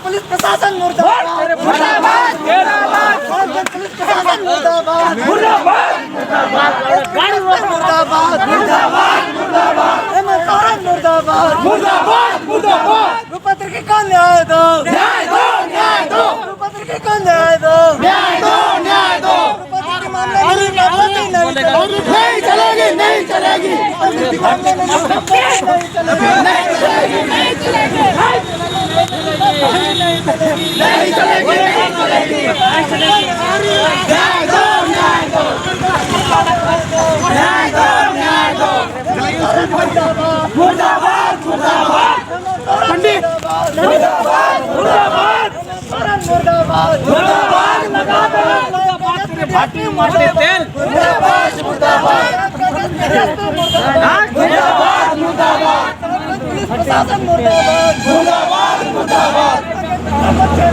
police प्रशासन मुर्दाबाद, मुर्दाबाद, पुलिस प्रशासन मुर्दाबाद, मुर्दाबाद, मुर्दाबाद, मुर्दाबाद, मुर्दाबाद, रूपत्री को न्याय दो, न्याय दो, न्याय दो, रूपत्री को न्याय दो, न्याय दो, न्याय दो, रूपत्री मामले नहीं चलेगी, नहीं चलेगी, भाटी मारते तेल मुर्दाबाद, मुर्दाबाद, मुर्दाबाद, मुर्दाबाद, पुलिस प्रशासन मुर्दाबाद, मुर्दाबाद, मुर्दाबाद,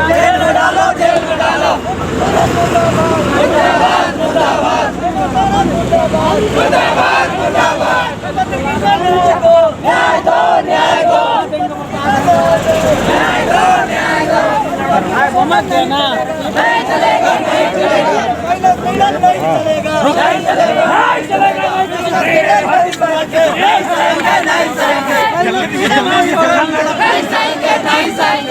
जेल में डालो, जेल में डालो, मुर्दाबाद, मुर्दाबाद, मुर्दाबाद, मुर्दाबाद, मुर्दाबाद, न्याय दो, न्याय दो, न्याय दो, न्याय दो, मत देना नहीं चलेगा, नहीं चलेगा, नहीं चलेगा, नहीं चलेगा, नहीं चलेगा, नहीं सहेंगे, नहीं सहेंगे, नहीं सहेंगे, नहीं सहेंगे, नहीं सहेंगे,